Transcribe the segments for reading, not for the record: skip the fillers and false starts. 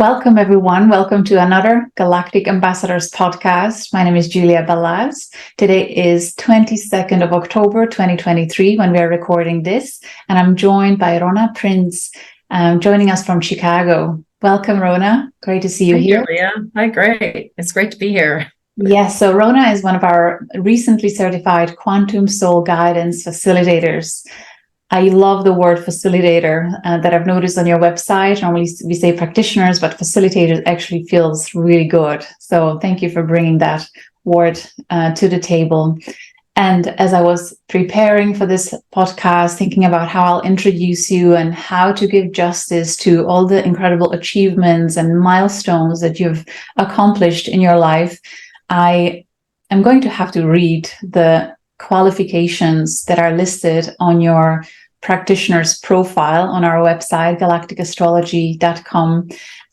Welcome, everyone. Welcome to another Galactic Ambassadors podcast. My name is Julia Balaz. Today is 22nd of October, 2023, when we are recording this. And I'm joined by Ronna Prince, joining us from Chicago. Welcome, Ronna. Great to see you here. Julia. Hi, great. It's great to be here. Yes, so Ronna is one of our recently certified quantum soul guidance facilitators. I love the word facilitator that I've noticed on your website. Normally we say practitioners, but facilitators actually feels really good. So thank you for bringing that word to the table. And as I was preparing for this podcast, thinking about how I'll introduce you and how to give justice to all the incredible achievements and milestones that you've accomplished in your life, I am going to have to read the qualifications that are listed on your practitioner's profile on our website, galacticastrology.com.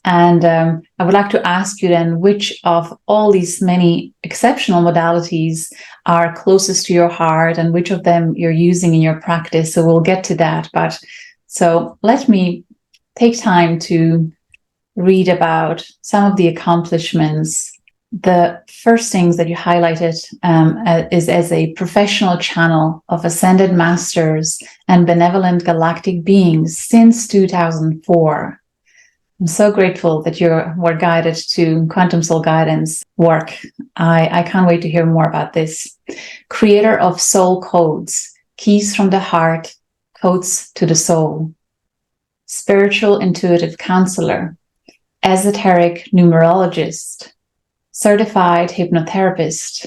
And I would like to ask you then, which of all these many exceptional modalities are closest to your heart and which of them you're using in your practice? So we'll get to that. But so let me take time to read about some of the accomplishments. The first things that you highlighted is as a professional channel of ascended masters and benevolent galactic beings since 2004. I'm so grateful that you were guided to quantum soul guidance work. I can't wait to hear more about this. Creator of soul codes, keys from the heart, codes to the soul. Spiritual intuitive counselor, esoteric numerologist, certified hypnotherapist,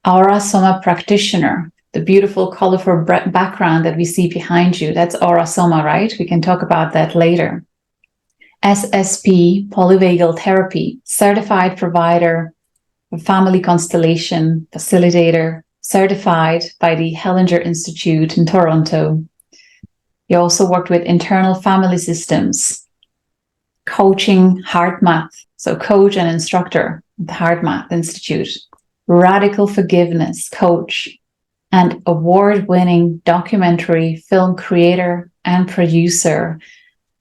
Aura Soma practitioner, the beautiful colorful background that we see behind you. That's Aura Soma, right? We can talk about that later. SSP, polyvagal therapy, certified provider, family constellation facilitator, certified by the Hellinger Institute in Toronto. You also worked with internal family systems, coaching heart math, so coach and instructor at the Heart Math Institute, radical forgiveness coach, and award-winning documentary film creator and producer.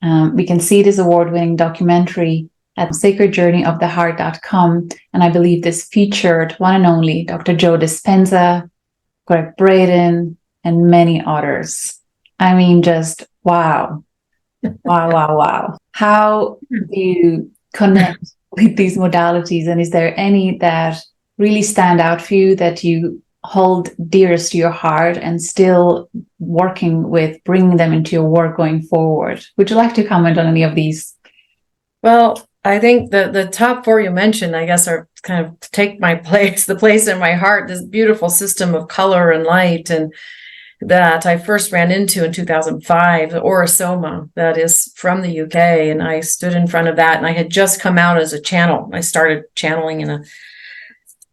We can see this award-winning documentary at sacredjourneyoftheheart.com, and I believe this featured one and only Dr. Joe Dispenza, Greg Braden, and many others. I mean, just wow. Wow. How do you connect with these modalities, and is there any that really stand out for you that you hold dearest to your heart and still working with bringing them into your work going forward? Would you like to comment on any of these? Well, I think the top four you mentioned, I guess, are kind of take my place, the place in my heart, this beautiful system of color and light, and that I first ran into in 2005, the Aura Soma, that is from the UK. And I stood in front of that, and I had just come out as a channel. I started channeling in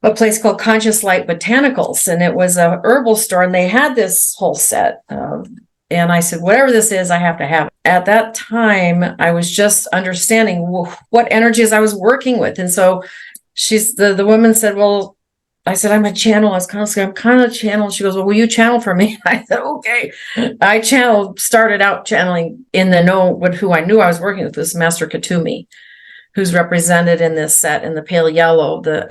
a place called Conscious Light Botanicals, and it was a herbal store, and they had this whole set. And I said, whatever this is, I have to have it. At that time, I was just understanding what energies I was working with. And so the woman said, well, I said, I'm a channel. I was kind of saying, I'm kind of a channel. She goes, well, will you channel for me? I said, okay. I started out channeling in the know with who I knew I was working with, this Master Khutumi, who's represented in this set in the pale yellow. So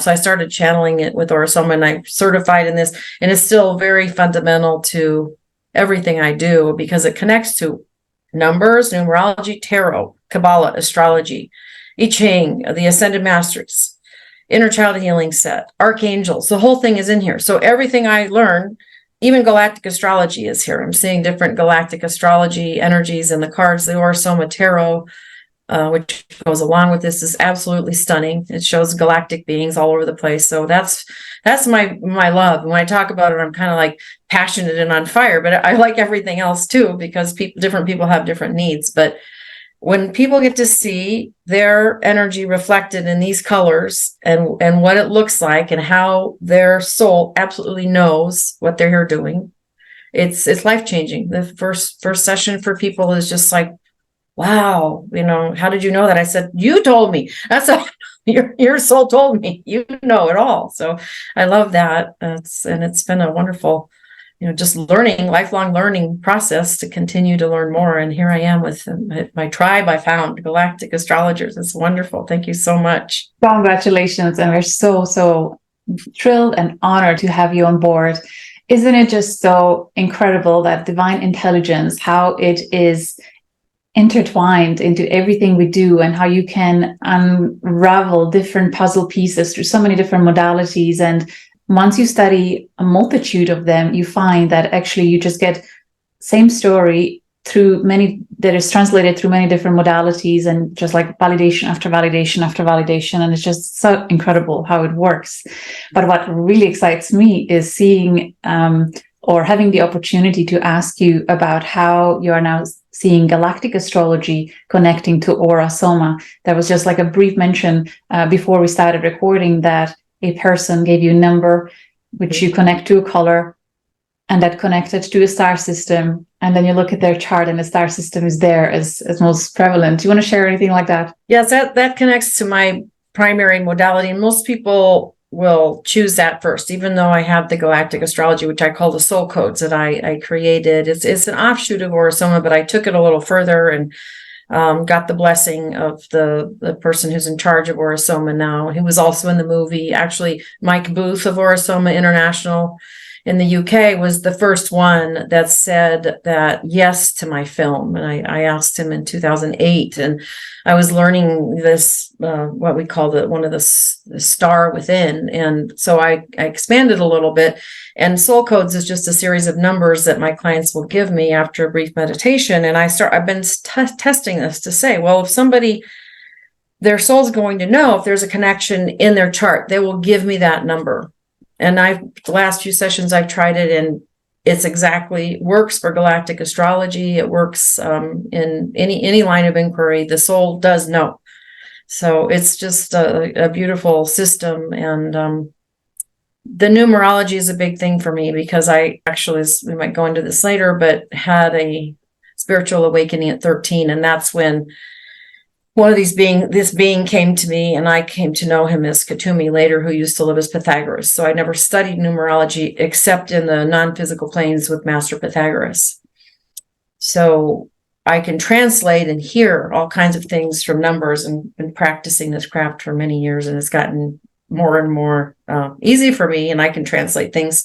I started channeling it with Aura Soma, and I'm certified in this. And it's still very fundamental to everything I do because it connects to numbers, numerology, tarot, Kabbalah, astrology, I Ching, the Ascended Masters, Inner Child Healing Set, Archangels, the whole thing is in here. So everything I learn, even Galactic Astrology is here. I'm seeing different Galactic Astrology energies in the cards. The Aura Soma Tarot, which goes along with this, is absolutely stunning. It shows galactic beings all over the place. So that's my love. When I talk about it, I'm kind of like passionate and on fire, but I like everything else too, because different people have different needs. But when people get to see their energy reflected in these colors and what it looks like and how their soul absolutely knows what they're here doing, it's life-changing. The first session for people is just like, wow, how did you know that? I said, you told me. That's your soul told me. You know it all. So I love that. It's been a wonderful just lifelong learning process to continue to learn more. And here I am with my tribe I found, Galactic Astrologers. It's wonderful. Thank you so much. Congratulations. And we're so, so thrilled and honored to have you on board. Isn't it just so incredible that divine intelligence, how it is intertwined into everything we do, and how you can unravel different puzzle pieces through so many different modalities. And once you study a multitude of them, you find that actually you just get same story through many, that is translated through many different modalities, and just like validation after validation after validation. And it's just so incredible how it works. But what really excites me is seeing or having the opportunity to ask you about how you are now seeing galactic astrology connecting to aura Soma. There was just like a brief mention before we started recording that a person gave you a number, which you connect to a color, and that connected to a star system. And then you look at their chart and the star system is there as most prevalent. Do you want to share anything like that? Yes, that connects to my primary modality. And most people will choose that first, even though I have the Galactic Astrology, which I call the soul codes that I created. It's an offshoot of Aura Soma, but I took it a little further and got the blessing of the person who's in charge of Aura Soma now. He was also in the movie. Actually, Mike Booth of Aura Soma International in the UK was the first one that said that yes to my film. And I asked him in 2008, and I was learning this, what we call one of the star within. And so I expanded a little bit. And soul codes is just a series of numbers that my clients will give me after a brief meditation. And I've been testing this to say, well, if their soul's going to know if there's a connection in their chart, they will give me that number. And the last few sessions I've tried it, and it's exactly works for galactic astrology. It works in any line of inquiry. The soul does know. So it's just a beautiful system. And the numerology is a big thing for me, because I actually, we might go into this later, but had a spiritual awakening at 13. And that's when this being came to me, and I came to know him as Khutumi later, who used to live as Pythagoras. So I never studied numerology except in the non-physical planes with Master Pythagoras. So I can translate and hear all kinds of things from numbers, and been practicing this craft for many years, and it's gotten more and more easy for me. And I can translate things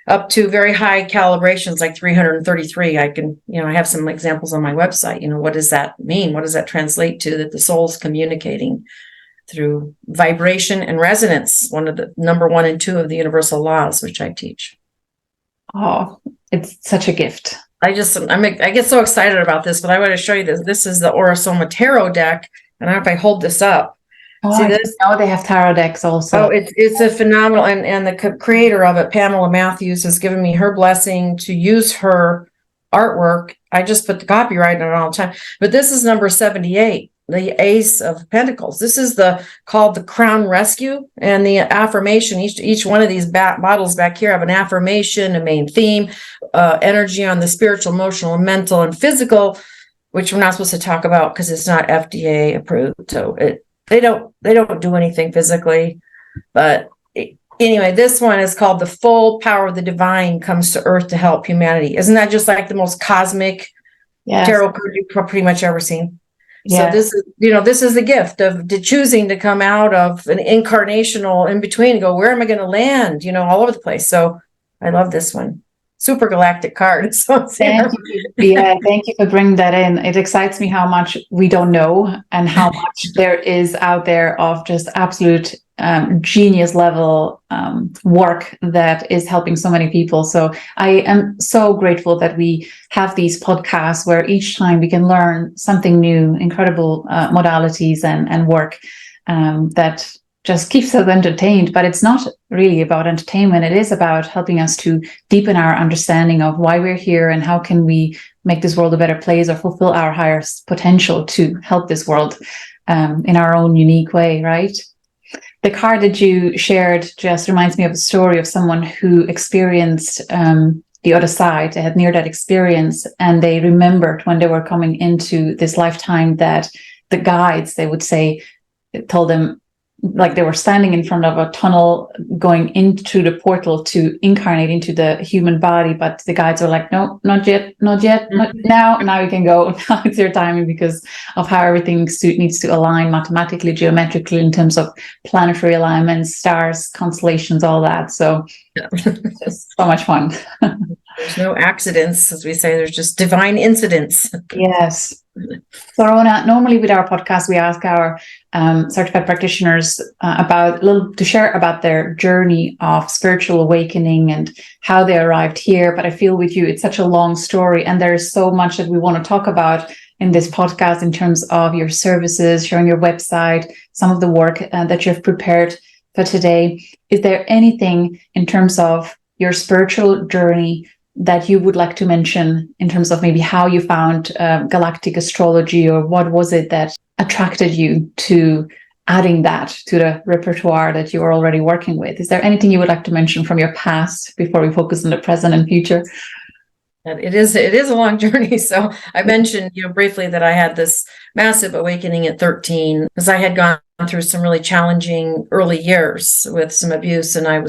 up to very high calibrations, like 333. I have some examples on my website. What does that mean? What does that translate to? That the soul's communicating through vibration and resonance, one of the number 1 and 2 of the universal laws, which I teach. Oh, it's such a gift. I get so excited about this, but I want to show you this. This is the Aura Soma Tarot deck. And I don't know if I hold this up. Oh, see this? Oh, they have tarot decks also. Oh, it's a phenomenal, and the creator of it, Pamela Matthews, has given me her blessing to use her artwork. I just put the copyright on it all the time. But this is number 78, the Ace of Pentacles. This is called the Crown Rescue, and the affirmation. Each one of these bottles back here have an affirmation, a main theme, energy on the spiritual, emotional, mental, and physical, which we're not supposed to talk about because it's not FDA approved. So They don't do anything physically, but anyway, this one is called The Full Power of the Divine Comes to Earth to Help Humanity. Isn't that just like the most cosmic tarot card you've pretty much ever seen? Yes. So this is the gift of choosing to come out of an incarnational in between and go, where am I going to land? All over the place. So I love this one. Super galactic card. So thank you for bringing that in. It excites me how much we don't know, and how much there is out there of just absolute genius level work that is helping so many people. So I am so grateful that we have these podcasts where each time we can learn something new, incredible modalities and work that just keeps us entertained. But it's not really about entertainment. It is about helping us to deepen our understanding of why we're here and how can we make this world a better place, or fulfill our highest potential to help this world in our own unique way, right? The card that you shared just reminds me of a story of someone who experienced the other side. They had near-death experience, and they remembered when they were coming into this lifetime that the guides, they would say, told them, like they were standing in front of a tunnel going into the portal to incarnate into the human body, but the guides were like, no, not yet, not now you can go. Now it's your timing, because of how everything needs to align mathematically, geometrically, in terms of planetary alignments, stars, constellations, all that. So just so much fun. There's no accidents, as we say, there's just divine incidents. Yes. So Ronna, normally with our podcast, we ask our certified practitioners to share about their journey of spiritual awakening and how they arrived here. But I feel with you, it's such a long story, and there's so much that we want to talk about in this podcast in terms of your services, showing your website, some of the work that you've prepared for today. Is there anything in terms of your spiritual journey that you would like to mention in terms of maybe how you found galactic astrology, or what was it that attracted you to adding that to the repertoire that you were already working with? Is there anything you would like to mention from your past before we focus on the present and future? And it is a long journey. So I mentioned, briefly that I had this massive awakening at 13, because I had gone through some really challenging early years with some abuse, and I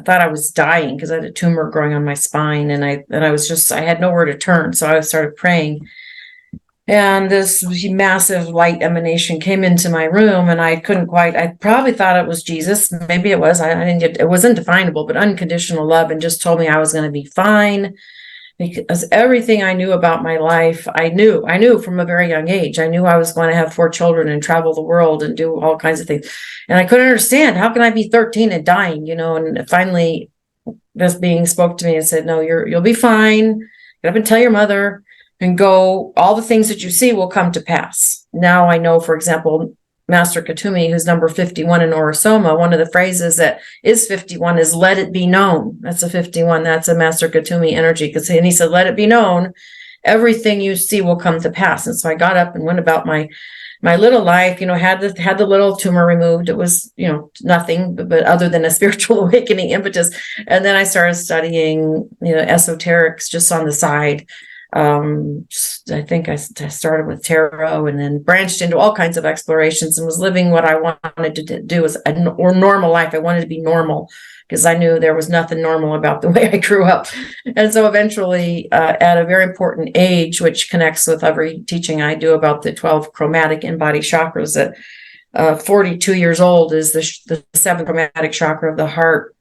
thought I was dying because I had a tumor growing on my spine, and I had nowhere to turn. So I started praying, and this massive light emanation came into my room, and I probably thought it was Jesus. Maybe it was. It wasn't definable, but unconditional love, and just told me I was going to be fine, because everything I knew about my life, I knew from a very young age. I knew I was going to have 4 children and travel the world and do all kinds of things. And I couldn't understand, how can I be 13 and dying, and finally this being spoke to me and said, no, you'll be fine. Get up and tell your mother, and go, all the things that you see will come to pass. Now I know, for example, Master Khutumi, who's number 51 in Soma, one of the phrases that is 51 is "let it be known." That's a 51. That's a Master Khutumi energy. And he said, "Let it be known, everything you see will come to pass." And so I got up and went about my little life. Had the little tumor removed. It was nothing but other than a spiritual awakening impetus. And then I started studying esoterics just on the side. I think I started with tarot, and then branched into all kinds of explorations, and was living what I wanted to do as a normal life. I wanted to be normal, because I knew there was nothing normal about the way I grew up. And so eventually, at a very important age, which connects with every teaching I do about the 12 chromatic in-body chakras, that 42 years old is the 7th chromatic chakra of the heart.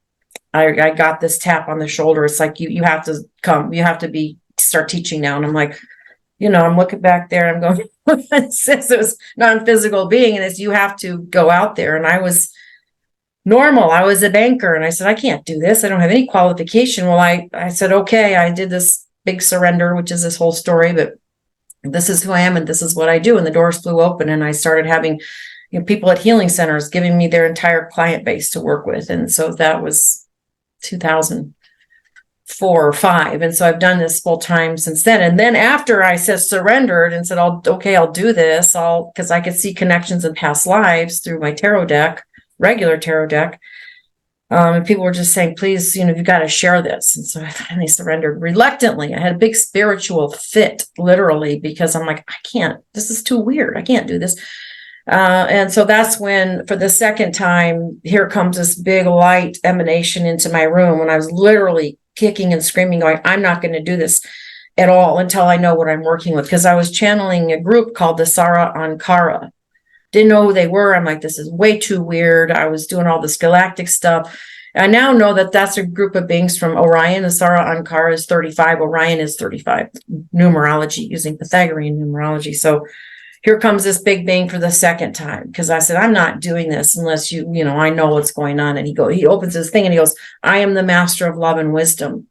I got this tap on the shoulder. It's like, you have to come, you have to start teaching now. And I'm like, I'm looking back there, I'm going, since it was non-physical being, and it's, you have to go out there. And I was normal. I was a banker, and I said, I can't do this. I don't have any qualification. Well, I said, okay, I did this big surrender, which is this whole story, but this is who I am, and this is what I do. And the doors flew open, and I started having people at healing centers giving me their entire client base to work with. And so that was 2004 or 5. And so I've done this full time since then. And then after I surrendered and said, I'll do this, because I could see connections in past lives through my tarot deck, regular tarot deck. And people were just saying, please, you've got to share this. And so I finally surrendered reluctantly. I had a big spiritual fit, literally, because I'm like, I can't, this is too weird. I can't do this. And so that's when, for the second time, here comes this big light emanation into my room, when I was literally kicking and screaming, going, I'm not going to do this at all until I know what I'm working with. Because I was channeling a group called the Sara Ankara. Didn't know who they were. I'm like, this is way too weird. I was doing all this galactic stuff. I now know that that's a group of beings from Orion. The Sara Ankara is 35. Orion is 35. Numerology, using Pythagorean numerology. So here comes this big being for the second time, because I said, I'm not doing this unless I know what's going on. And he opens his thing and he goes, I am the master of love and wisdom.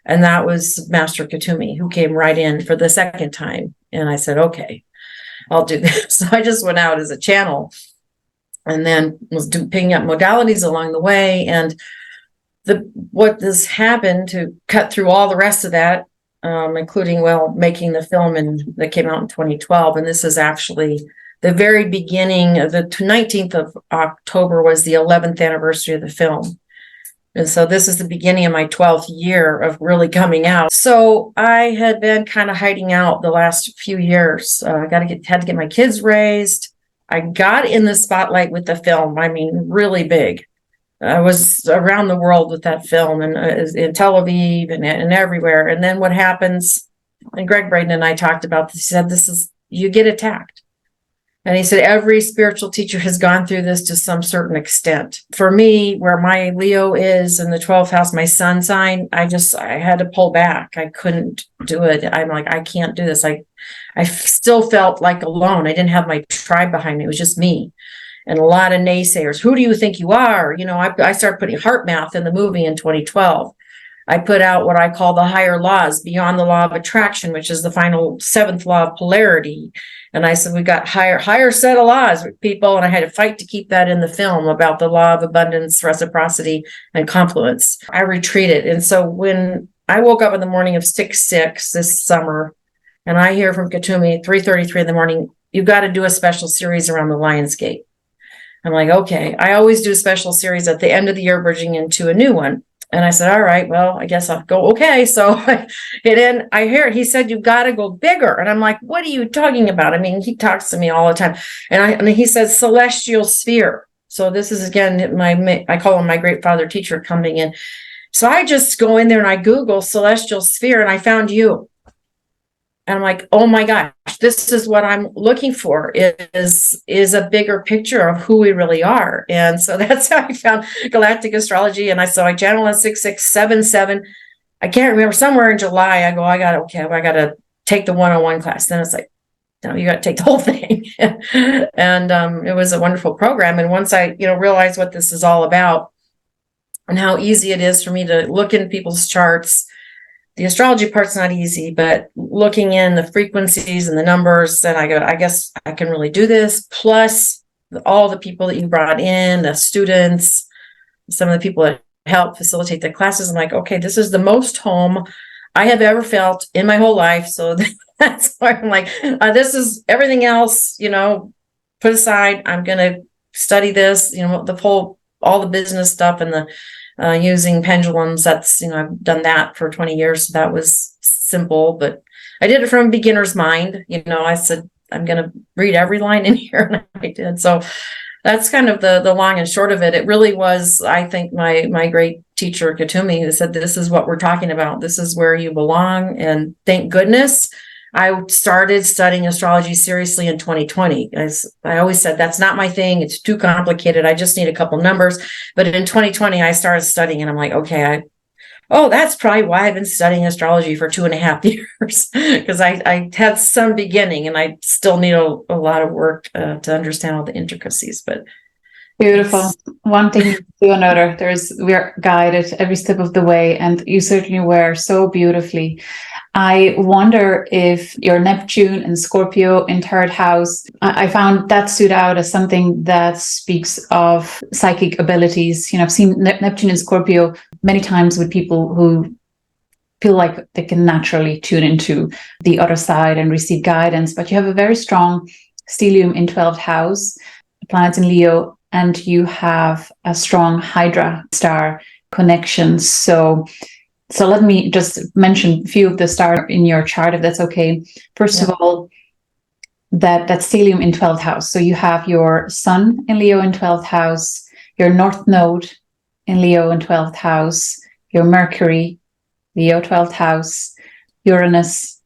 And that was Master Khutumi, who came right in for the second time. And I said, okay, I'll do this. So I just went out as a channel, and then was picking up modalities along the way. And what this happened to cut through all the rest of that, including, making the film that came out in 2012. And this is actually the very beginning of the 19th of October was the 11th anniversary of the film. And so this is the beginning of my 12th year of really coming out. So I had been kind of hiding out the last few years. Had to get my kids raised. I got in the spotlight with the film. I mean, really big. I was around the world with that film, and in Tel Aviv and everywhere. And then what happens, and Greg Braden and I talked about this, he said, you get attacked. And he said, every spiritual teacher has gone through this to some certain extent. For me, where my Leo is in the 12th house, my sun sign, I had to pull back. I couldn't do it. I'm like, I can't do this. I still felt like alone. I didn't have my tribe behind me. It was just me and a lot of naysayers. Who do you think you are? You know, I started putting heart math in the movie in 2012. I put out what I call the higher laws beyond the law of attraction, which is the final 7th law of polarity. And I said, we got higher set of laws with people. And I had to fight to keep that in the film about the law of abundance, reciprocity, and confluence. I retreated. And so when I woke up in the morning of 6/6 this summer, and I hear from Khutumi 3:33 in the morning, you've got to do a special series around the Lion's Gate. I'm like, okay. I always do a special series at the end of the year, bridging into a new one. And I said, all right, well, I guess I'll go. Okay. So I hear he said, you've got to go bigger. And I'm like, what are you talking about? I mean, he talks to me all the time. And he says celestial sphere. So this is, again, I call him my great father teacher coming in. So I just go in there and I Google celestial sphere, and I found you. And I'm like, oh my gosh, this is what I'm looking for, is a bigger picture of who we really are. And so that's how I found Galactic Astrology. And I channeled at 6677. I can't remember, somewhere in July, I got to take the 101 class. Then it's like, no, you got to take the whole thing. And it was a wonderful program. And once I, realized what this is all about and how easy it is for me to look in people's charts. The astrology part's not easy, but looking in the frequencies and the numbers, then I go, I guess I can really do this. Plus all the people that you brought in, the students, some of the people that help facilitate the classes. I'm like, okay, this is the most home I have ever felt in my whole life. So that's why I'm like, this is everything else, put aside. I'm going to study this, all the business stuff and the using pendulums. That's, I've done that for 20 years. So that was simple, but I did it from a beginner's mind. I said, I'm going to read every line in here. And I did. So that's kind of the long and short of it. It really was, I think, my great teacher, Khutumi, who said, this is what we're talking about. This is where you belong. And thank goodness I started studying astrology seriously in 2020. As I always said, that's not my thing. It's too complicated. I just need a couple numbers. But in 2020, I started studying, and I'm like, okay, that's probably why I've been studying astrology for 2.5 years, because I had some beginning, and I still need a lot of work to understand all the intricacies. But beautiful. One thing to another. We are guided every step of the way, and you certainly were so beautifully. I wonder if your Neptune and Scorpio in 3rd house, I found that stood out as something that speaks of psychic abilities. I've seen Neptune and Scorpio many times with people who feel like they can naturally tune into the other side and receive guidance. But you have a very strong stellium in 12th house, planets in Leo, and you have a strong Hydra star connection. So let me just mention a few of the stars in your chart, if that's okay. First of all, that stellium in 12th house. So you have your sun in Leo in 12th house, your North Node in Leo in 12th house, your Mercury, Leo 12th house, Uranus,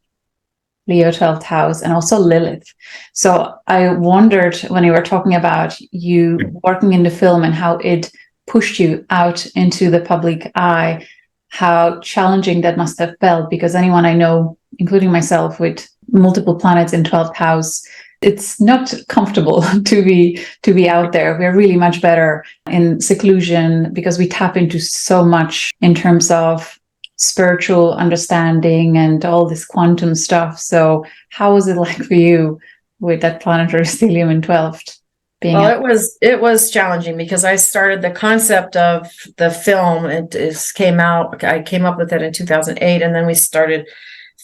Leo 12th house, and also Lilith. So I wondered, when you were talking about you working in the film and how it pushed you out into the public eye, how challenging that must have felt, because anyone I know, including myself, with multiple planets in 12th house, it's not comfortable to be out there. We're really much better in seclusion because we tap into so much in terms of spiritual understanding and all this quantum stuff. So how was it like for you with that planetary stellium in 12th? It was challenging because I started the concept of the film. I came up with it in 2008, and then we started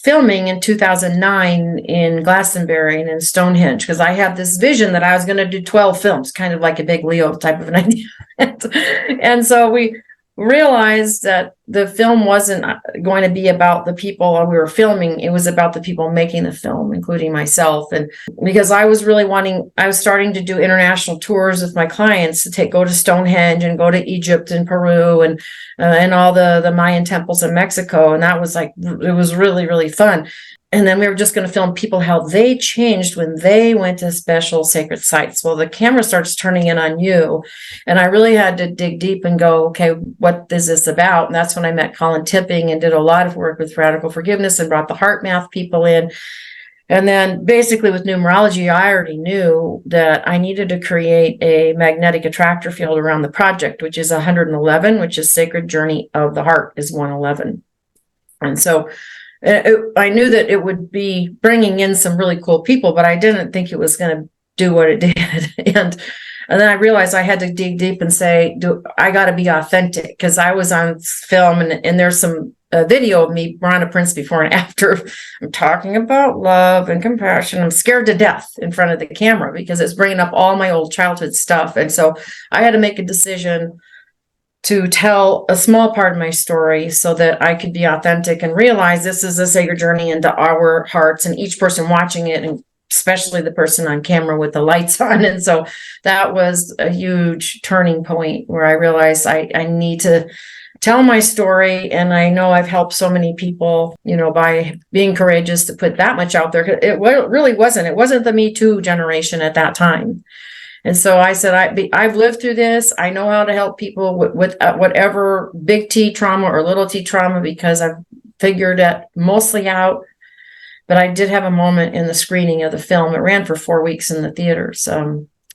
filming in 2009 in Glastonbury and in Stonehenge, because I had this vision that I was going to do 12 films, kind of like a big Leo type of an idea. And so realized that the film wasn't going to be about the people we were filming. It was about the people making the film, including myself. And because I was starting to do international tours with my clients to go to Stonehenge and go to Egypt and Peru and all the Mayan temples in Mexico. And that was it was really, really fun. And then we were just going to film people, how they changed when they went to special sacred sites. Well, the camera starts turning in on you. And I really had to dig deep and go, okay, what is this about? And that's when I met Colin Tipping and did a lot of work with radical forgiveness and brought the heart math people in. And then basically with numerology, I already knew that I needed to create a magnetic attractor field around the project, which is 111, which is Sacred Journey of the Heart is 111. And so I knew that it would be bringing in some really cool people, but I didn't think it was going to do what it did. And then I realized I had to dig deep and say, I got to be authentic, because I was on film and there's some video of me, Ronna Prince, before and after. I'm talking about love and compassion. I'm scared to death in front of the camera because it's bringing up all my old childhood stuff. And so I had to make a decision to tell a small part of my story so that I could be authentic and realize this is a sacred journey into our hearts and each person watching it, and especially the person on camera with the lights on. And so that was a huge turning point where I realized I need to tell my story. And I know I've helped so many people, by being courageous to put that much out there. It really wasn't. It wasn't the Me Too generation at that time. And so I said, I've lived through this. I know how to help people with whatever big T trauma or little T trauma, because I've figured it mostly out. But I did have a moment in the screening of the film. It ran for 4 weeks in the theaters,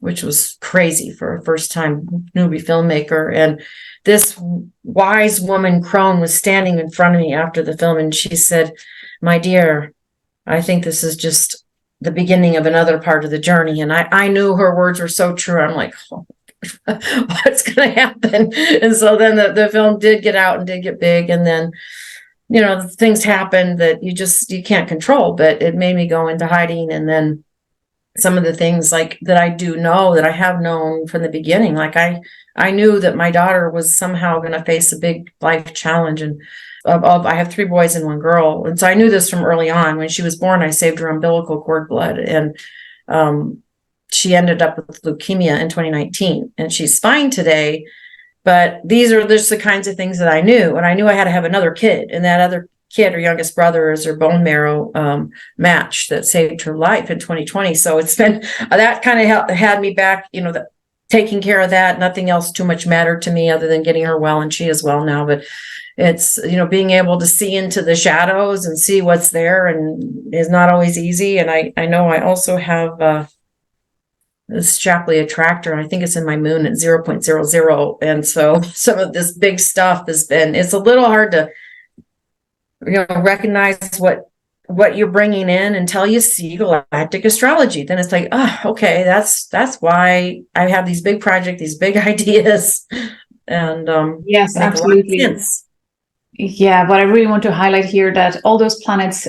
which was crazy for a first-time newbie filmmaker. And this wise woman crone was standing in front of me after the film, and she said, "My dear, I think this is just the beginning of another part of the journey." And I knew her words were so true. I'm like, oh, what's going to happen? And so then the film did get out and did get big. And then, things happened that you can't control, but it made me go into hiding. And then some of the things like that I do know that I have known from the beginning, like I knew that my daughter was somehow going to face a big life challenge. And I have 3 boys and 1 girl. And so I knew this from early on. When she was born, I saved her umbilical cord blood. And she ended up with leukemia in 2019. And she's fine today. But these are just the kinds of things that I knew. And I knew I had to have another kid. And that other kid, her youngest brother, is her bone marrow match that saved her life in 2020. So it's been, that kind of had me back, taking care of that. Nothing else too much mattered to me other than getting her well. And she is well now. But it's, being able to see into the shadows and see what's there and is not always easy. And I know I also have this Shapley attractor, and I think it's in my moon at 0.00. And so some of this big stuff it's a little hard to, recognize what you're bringing in until you see Galactic Astrology. Then it's like, oh, okay, that's why I have these big projects, these big ideas. And yes, absolutely. Yeah, but I really want to highlight here that all those planets,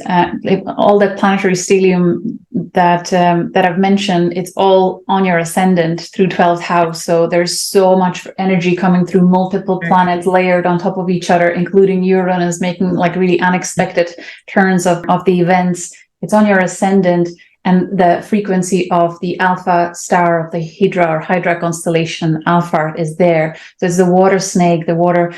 all that planetary stellium that I've mentioned, it's all on your ascendant through 12th house. So there's so much energy coming through multiple planets layered on top of each other, including Uranus making like really unexpected turns of the events. It's on your ascendant, and the frequency of the alpha star of the Hydra constellation Alphard is there. So it's the water snake, the water.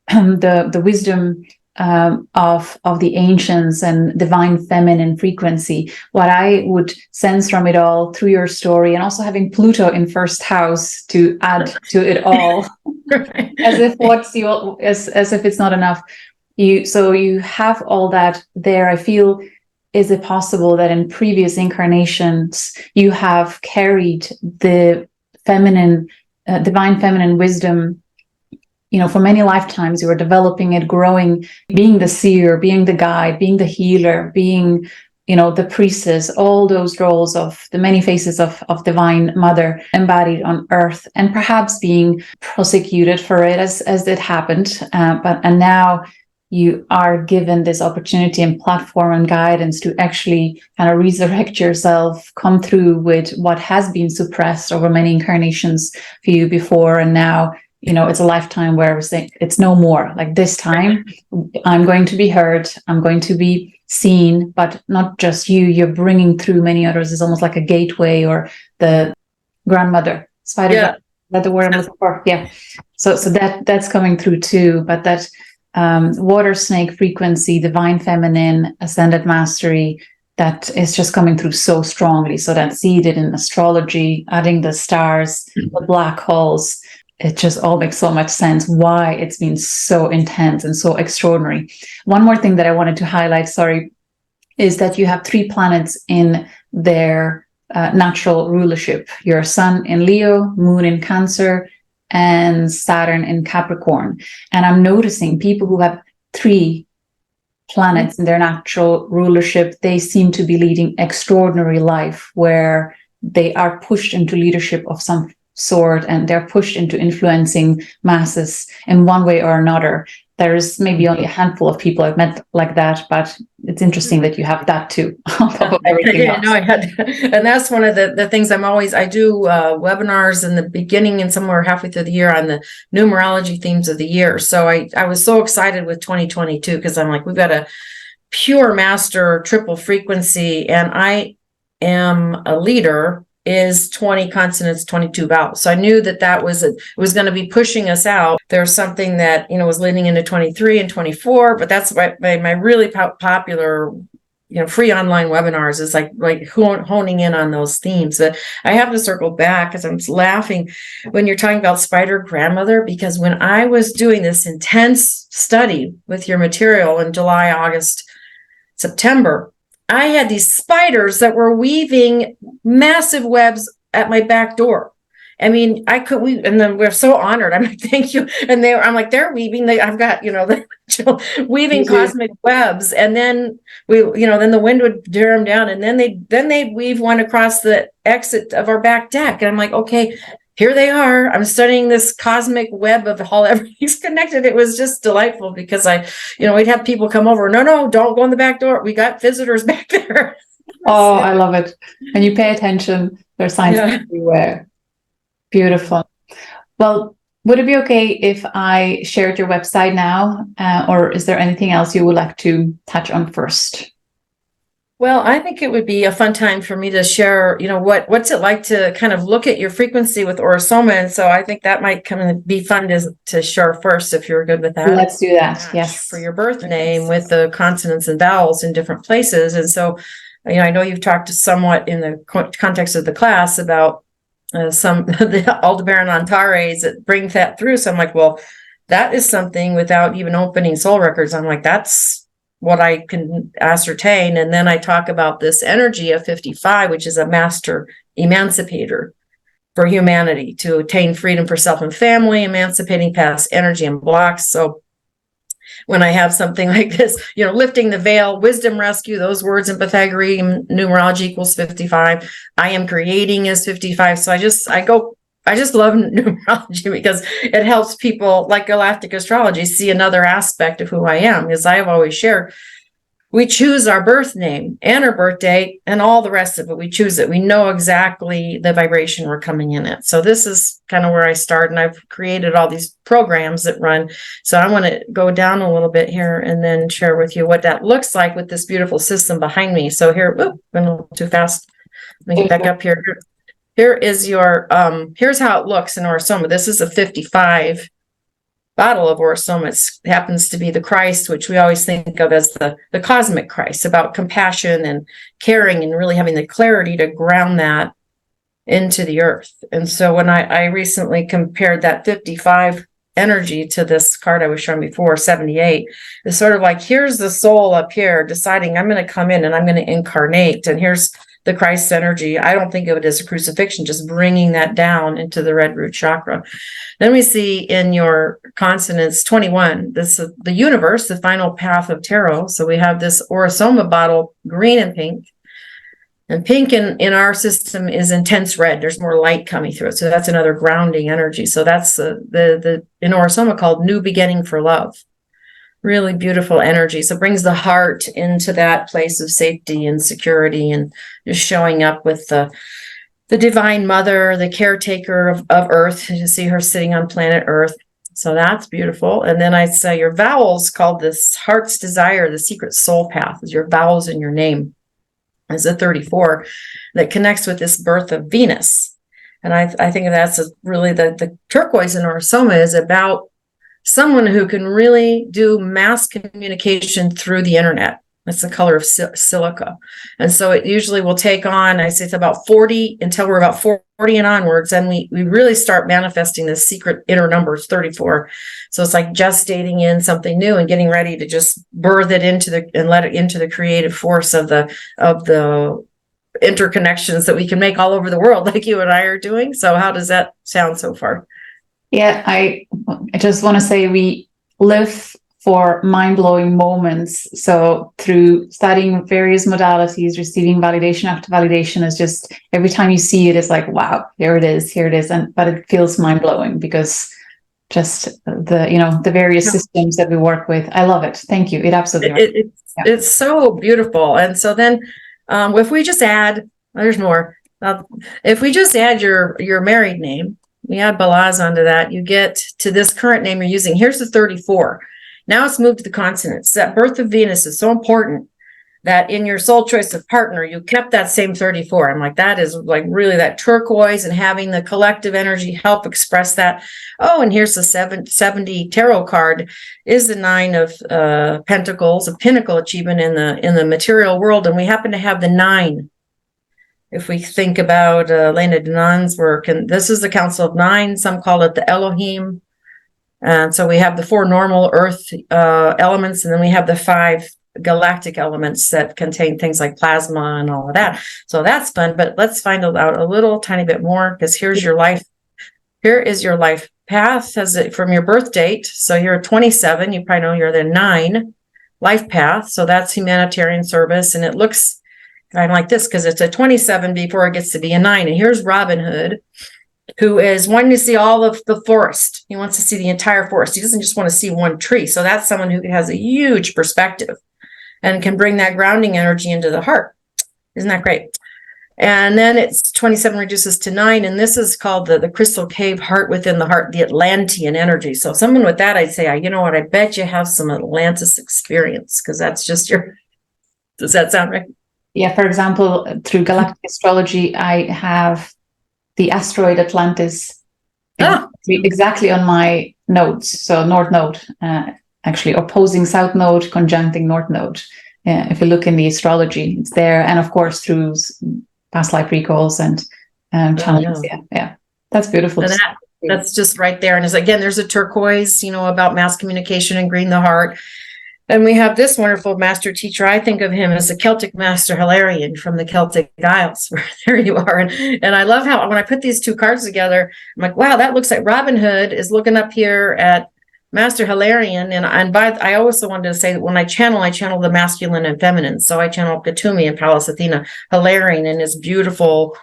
The wisdom of the ancients and divine feminine frequency. What I would sense from it all through your story, and also having Pluto in 1st house to add to it all, as if it's not enough. You have all that there. I feel, is it possible that in previous incarnations you have carried the feminine, divine feminine wisdom? For many lifetimes, you were developing it, growing, being the seer, being the guide, being the healer, being, the priestess, all those roles of the many faces of Divine Mother embodied on earth, and perhaps being prosecuted for it as it happened. And now you are given this opportunity and platform and guidance to actually kind of resurrect yourself, come through with what has been suppressed over many incarnations for you before, and now it's a lifetime where we're saying it's no more. Like this time, I'm going to be heard, I'm going to be seen, but not just you're bringing through many others. It's almost like a gateway, or the grandmother, spider. Yeah. Is that the word I'm looking for? Yeah. So that's coming through too, but that water snake frequency, divine feminine, ascended mastery, that is just coming through so strongly. So that's seeded in astrology, adding the stars, the black holes. It just all makes so much sense why it's been so intense and so extraordinary. One more thing that I wanted to highlight, sorry, is that you have 3 planets in their natural rulership. Your sun in Leo, moon in Cancer, and Saturn in Capricorn. And I'm noticing people who have 3 planets in their natural rulership, they seem to be leading extraordinary life, where they are pushed into leadership of some sort, and they're pushed into influencing masses in one way or another. There's maybe only a handful of people I've met like that, but it's interesting that you have that too, on top of everything else. No, and that's one of the things I do webinars in the beginning and somewhere halfway through the year on the numerology themes of the year. So I was so excited with 2022, because I'm like, we've got a pure master triple frequency, and I am a leader is 20 consonants, 22 vowels. So I knew that was it was going to be pushing us out. There's something that, was leading into 23 and 24, but that's my really popular, free online webinars is like honing in on those themes. That I have to circle back, because I'm laughing when you're talking about spider grandmother, because when I was doing this intense study with your material in July, August, September, I had these spiders that were weaving massive webs at my back door. I mean, and then we're so honored. I'm like, thank you. And I'm like, they're weaving. I've got, weaving cosmic webs. And then then the wind would tear them down. And then they'd weave one across the exit of our back deck. And I'm like, okay, here they are. I'm studying this cosmic web of how everything's connected. It was just delightful, because we'd have people come over. No, don't go in the back door. We got visitors back there. Oh, I love it. When you pay attention, there's signs everywhere. Beautiful. Well, would it be okay if I shared your website now, or is there anything else you would like to touch on first? Well, I think it would be a fun time for me to share, what's it like to kind of look at your frequency with Soma. And so I think that might be fun to share first, if you're good with that. Let's do that. Yes. For your birth name with the consonants and vowels in different places. And so, I know you've talked somewhat in the context of the class about some the Aldebaran Antares that bring that through. So I'm like, well, that is something without even opening soul records. I'm like, that's what I can ascertain. And then I talk about this energy of 55, which is a master emancipator for humanity to attain freedom for self and family, emancipating past energy and blocks. So when I have something like this, lifting the veil, wisdom rescue, those words in Pythagorean numerology equals 55. I am creating is 55. So I just love numerology, because it helps people like Galactic Astrology see another aspect of who I am. Because I have always shared, we choose our birth name and our birth date and all the rest of it. We choose it. We know exactly the vibration we're coming in at. So this is kind of where I start, and I've created all these programs that run. So I want to go down a little bit here and then share with you what that looks like with this beautiful system behind me. So here, went a little too fast. Let me get back up here. Here is your, here's how it looks in Soma. This is a 55 bottle of Soma. It happens to be the Christ, which we always think of as the cosmic Christ, about compassion and caring and really having the clarity to ground that into the earth. And so when I recently compared that 55 energy to this card I was showing before, 78, it's sort of like, here's the soul up here deciding I'm going to come in and I'm going to incarnate. And here's the Christ energy. I don't think of it as a crucifixion, just bringing that down into the red root chakra. Then we see in your consonants 21, this is the universe, the final path of tarot. So we have this Soma bottle, green and pink. And pink in our system is intense red. There's more light coming through it. So that's another grounding energy. So that's the in Soma called New Beginning for Love. Really beautiful energy. So it brings the heart into that place of safety and security, and just showing up with the the divine mother, the caretaker of Earth. You see her sitting on planet Earth. So that's beautiful. And then I say your vowels, called this heart's desire, the secret soul path, is your vowels in your name, is a 34 that connects with this birth of Venus. And I think that's really the turquoise in our Soma is about someone who can really do mass communication through the internet. That's the color of silica. And so it usually will take on, I say it's about 40 until we're about 40 and onwards. And we really start manifesting this secret inner number, 34. So it's like gestating in something new and getting ready to just birth it into and let it into the creative force of the interconnections that we can make all over the world, like you and I are doing. So how does that sound so far? Yeah, I just want to say we live for mind-blowing moments. So through studying various modalities, receiving validation after validation is just, every time you see it, it's like, wow, here it is. But it feels mind-blowing because just the various systems that we work with. I love it. Thank you. It absolutely it's so beautiful. And so then if we just add, there's more. If we just add your married name, we add Balaz onto that, you get to this current name you're using. Here's the 34. Now it's moved to the consonants. That birth of Venus is so important that in your soul choice of partner, you kept that same 34. I'm like, that is like really that turquoise, and having the collective energy help express that. Oh, and here's the 70 tarot card is the 9 of Pentacles, a pinnacle achievement in the material world. And we happen to have the 9. If we think about Lena Denon's work, and this is the Council of 9, some call it the Elohim. And so we have the 4 normal earth elements, and then we have the 5 galactic elements that contain things like plasma and all of that. So that's fun, but let's find out a little tiny bit more, because here's your life. Here is your life path as it from your birth date. So you're 27, you probably know you're the 9 life path. So that's humanitarian service. And it looks kind of like this because it's a 27 before it gets to be a 9. And here's Robin Hood, who is wanting to see all of the forest. He wants to see the entire forest. He doesn't just want to see one tree. So that's someone who has a huge perspective and can bring that grounding energy into the heart. Isn't that great? And then it's 27 reduces to 9. And this is called the crystal cave heart within the heart, the Atlantean energy. So someone with that, I'd say, you know what, I bet you have some Atlantis experience, because that's just does that sound right? Yeah, for example, through Galactic Astrology, I have the asteroid Atlantis exactly on my nodes. So North Node, actually opposing South Node, conjuncting North Node. If you look in the astrology, it's there. And of course, through past life recalls and challenges. Yeah. That's beautiful. And that's just right there. And again, there's a turquoise, about mass communication and green the heart. And we have this wonderful master teacher. I think of him as the Celtic master Hilarion from the Celtic Isles. There you are. And I love how when I put these 2 cards together, I'm like, wow, that looks like Robin Hood is looking up here at Master Hilarion. And I also wanted to say that when I channel the masculine and feminine. So I channel Khutumi and Pallas Athena, Hilarion and his beautiful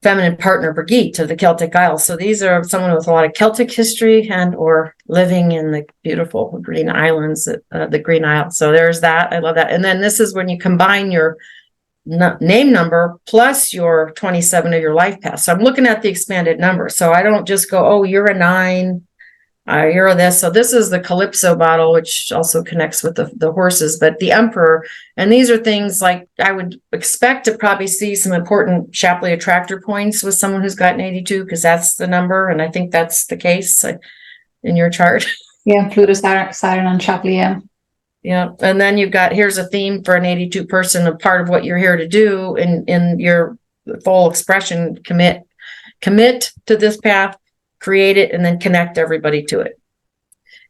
feminine partner Brigitte of the Celtic Isles. So these are someone with a lot of Celtic history and or living in the beautiful Green Islands, the Green Isle. So there's that. I love that. And then this is when you combine your name number plus your 27 of your life path. So I'm looking at the expanded number. So I don't just go, oh, you're a 9. You're this. So this is the Calypso bottle, which also connects with the horses, but the Emperor. And these are things like I would expect to probably see some important Shapley attractor points with someone who's got an 82, because that's the number. And I think that's the case in your chart. Yeah, Pluto, Saturn and Shapley. Yeah. And then you've got, here's a theme for an 82 person, a part of what you're here to do in your full expression, commit to this path, create it, and then connect everybody to it.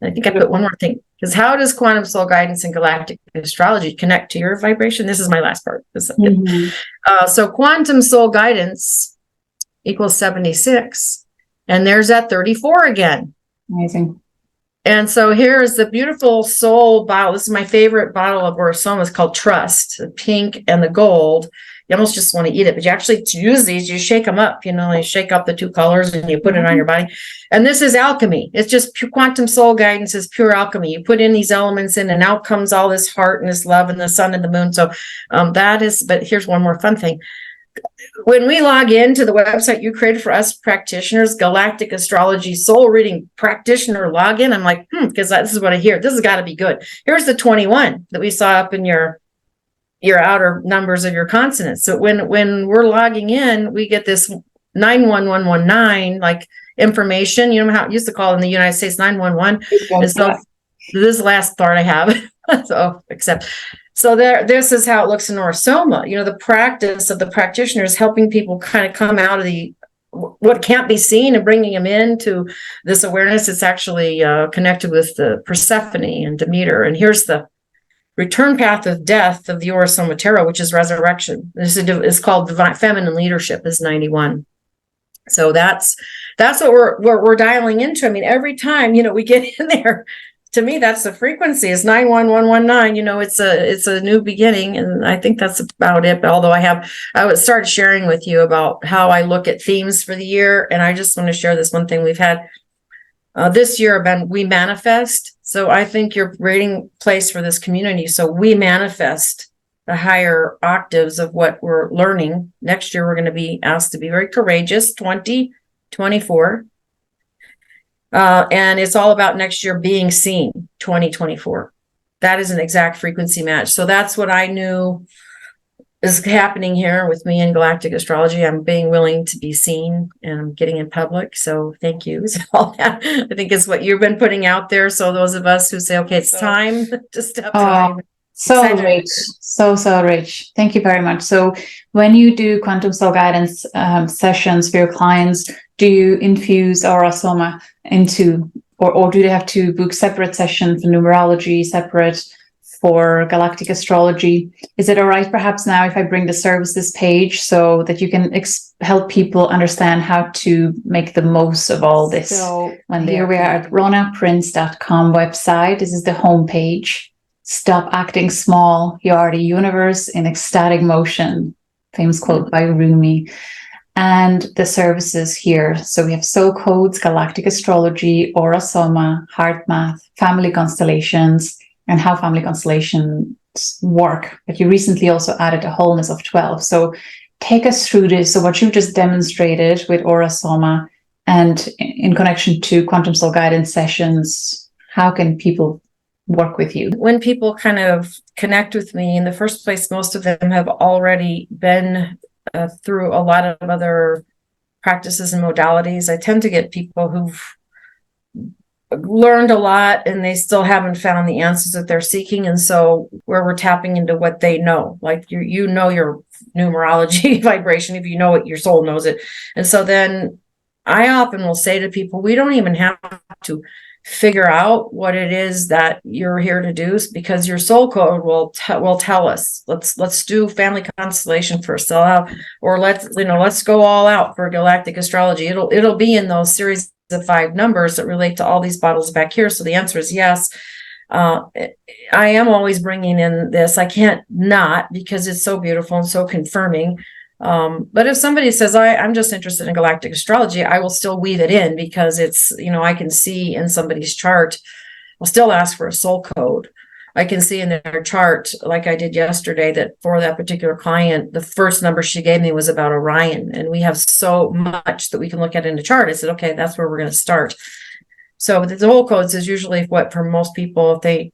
And I think I put one more thing, because how does quantum soul guidance and galactic astrology connect to your vibration? This is my last part. So quantum soul guidance equals 76. And there's that 34 again. Amazing. And so here is the beautiful soul bottle. This is my favorite bottle of Soma. It's called Trust, the pink and the gold. You almost just want to eat it, but you actually use these, you shake them up, you shake up the 2 colors and you put it on your body. And this is alchemy. It's just pure quantum soul guidance is pure alchemy. You put in these elements in and out comes all this heart and this love and the sun and the moon. So that is, but here's one more fun thing. when we log into the website you created for us practitioners, Galactic Astrology Soul Reading Practitioner login, I'm like, because this is what I hear. This has got to be good. Here's the 21 that we saw up in your outer numbers of your consonants. So when we're logging in, we get this 91119 like information. You know how it used to call in the United States 911. And so this last part I have. So this is how it looks in our Soma. The practice of the practitioner is helping people kind of come out of what can't be seen and bringing them into this awareness. It's actually connected with the Persephone and Demeter. And here's the return path of death of the Soma Tarot, which is resurrection. This is called divine feminine leadership, is 91. So that's what we're dialing into. I mean, every time we get in there, to me that's the frequency is 91119. It's a new beginning, and I think that's about it. But although I would start sharing with you about how I look at themes for the year, and I just want to share this one thing we've had this year. We manifest. So I think your rating place for this community. So we manifest the higher octaves of what we're learning. Next year, we're going to be asked to be very courageous, 2024. And it's all about next year being seen, 2024. That is an exact frequency match. So that's what I knew is happening here with me in Galactic Astrology. I'm being willing to be seen and I'm getting in public. So thank you. So all that, I think is what you've been putting out there. So those of us who say, okay, it's time to step time. So rich. So rich. Thank you very much. So when you do quantum soul guidance sessions for your clients, do you infuse Aura Soma into, or do they have to book separate sessions for numerology, separate for Galactic Astrology? Is it all right perhaps now if I bring the services page so that you can help people understand how to make the most of all this? So here we are at ronnaprince.com website. This is the home page. Stop acting small. You are the universe in ecstatic motion. Famous quote by Rumi. And the services here. So we have soul codes, Galactic Astrology, Aura Soma, heart math, family constellations, and how family constellations work. But you recently also added a wholeness of 12. So take us through this. So what you've just demonstrated with Aura Soma and in connection to quantum soul guidance sessions, how can people work with you? When people kind of connect with me, in the first place, most of them have already been through a lot of other practices and modalities. I tend to get people who've learned a lot and they still haven't found the answers that they're seeking. And so where we're tapping into what they know, like your numerology vibration, if you know it, your soul knows it. And so then I often will say to people, we don't even have to figure out what it is that you're here to do, because your soul code will tell us. Let's do family constellation first, or let's go all out for Galactic Astrology. It'll be in those series of 5 numbers that relate to all these bottles back here. So the answer is yes. I am always bringing in this. I can't not, because it's so beautiful and so confirming. But if somebody says, I'm just interested in Galactic Astrology, I will still weave it in, because it's, I can see in somebody's chart. I'll still ask for a soul code. I can see in their chart, like I did yesterday, that for that particular client, the first number she gave me was about Orion. And we have so much that we can look at in the chart. I said, okay, that's where we're going to start. So the soul codes is usually what, for most people, if they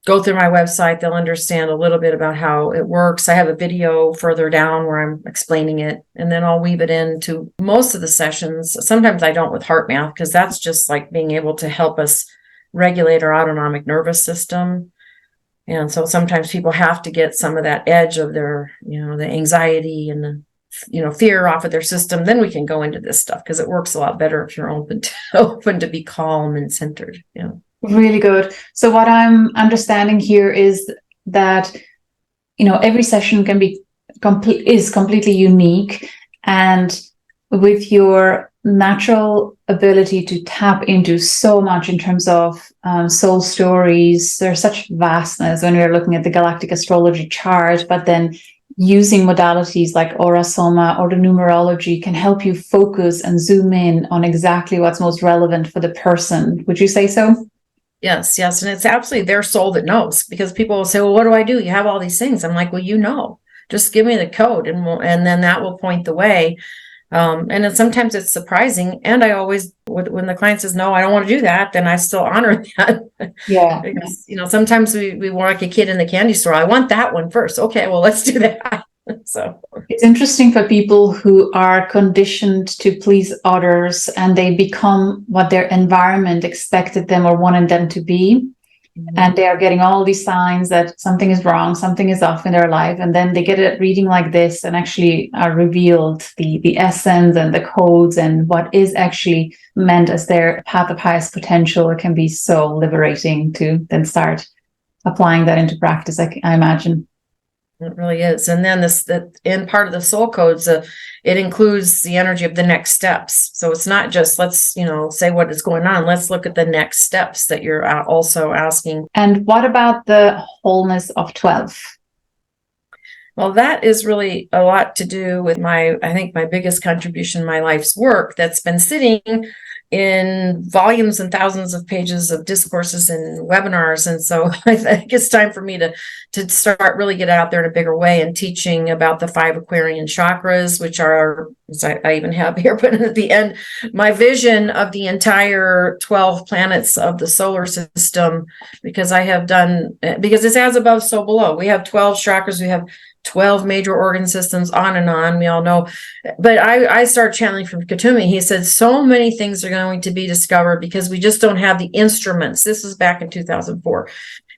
go through my website, they'll understand a little bit about how it works. I have a video further down where I'm explaining it, and then I'll weave it into most of the sessions. Sometimes I don't with heart math, because that's just like being able to help us regulate our autonomic nervous system. And so sometimes people have to get some of that edge of their, the anxiety and the, fear off of their system. Then we can go into this stuff, because it works a lot better if you're open to be calm and centered. Really good. So what I'm understanding here is that, every session is completely unique, and with your natural ability to tap into so much in terms of soul stories, there's such vastness when we're looking at the Galactic Astrology chart, but then using modalities like Aura Soma or the numerology can help you focus and zoom in on exactly what's most relevant for the person. Would you say so? Yes. And it's absolutely their soul that knows, because people will say, well, what do I do? You have all these things. I'm like, well, Just give me the code, and then that will point the way. And then sometimes it's surprising. And I always, when the client says, no, I don't want to do that, then I still honor that. Yeah. Because, sometimes we want like a kid in the candy store. I want that one first. Okay, well, let's do that. So it's interesting for people who are conditioned to please others and they become what their environment expected them or wanted them to be. And they are getting all these signs that something is wrong, something is off in their life. And then they get a reading like this and actually are revealed the essence and the codes and what is actually meant as their path of highest potential. It can be so liberating to then start applying that into practice, I imagine. It really is. And then in part of the soul codes, it includes the energy of the next steps. So it's not just let's, say what is going on. Let's look at the next steps that you're also asking. And what about the wholeness of 12? Well, that is really a lot to do with I think my biggest contribution, my life's work that's been sitting in volumes and thousands of pages of discourses and webinars. And so I think it's time for me to start really get out there in a bigger way and teaching about the 5 Aquarian chakras, which are, as I even have here, but at the end, my vision of the entire 12 planets of the solar system, because it's as above, so below. We have 12 chakras, we have 12 major organ systems, on and on. We all know. But I started channeling from Khutumi. He said so many things are going to be discovered because we just don't have the instruments. This was back in 2004.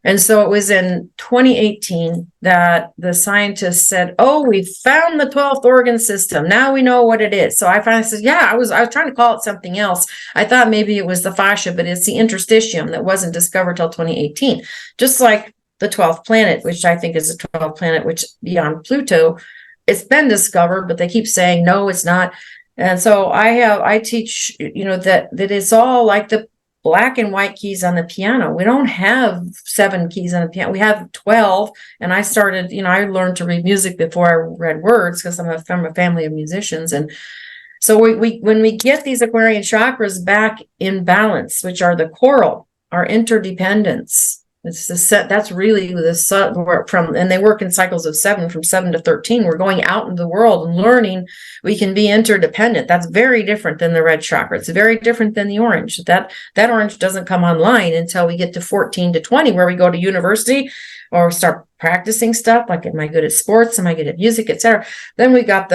And so it was in 2018 that the scientists said, oh, we found the 12th organ system. Now we know what it is. So I finally said, yeah, I was trying to call it something else. I thought maybe it was the fascia, but it's the interstitium that wasn't discovered till 2018. Just like the 12th planet, which I think is the 12th planet, which beyond Pluto, it's been discovered, but they keep saying, no, it's not. And so I teach, that it's all like the black and white keys on the piano. We don't have 7 keys on the piano. We have 12. And I started, I learned to read music before I read words because I'm from a family of musicians. And so when we get these Aquarian chakras back in balance, which are the coral, our interdependence, it's the set. That's really the sun and they work in cycles of 7, from 7 to 13. We're going out into the world and learning we can be interdependent. That's very different than the red chakra. It's very different than the orange. That orange doesn't come online until we get to 14 to 20, where we go to university or start practicing stuff. Like, am I good at sports? Am I good at music, etc.? Then we got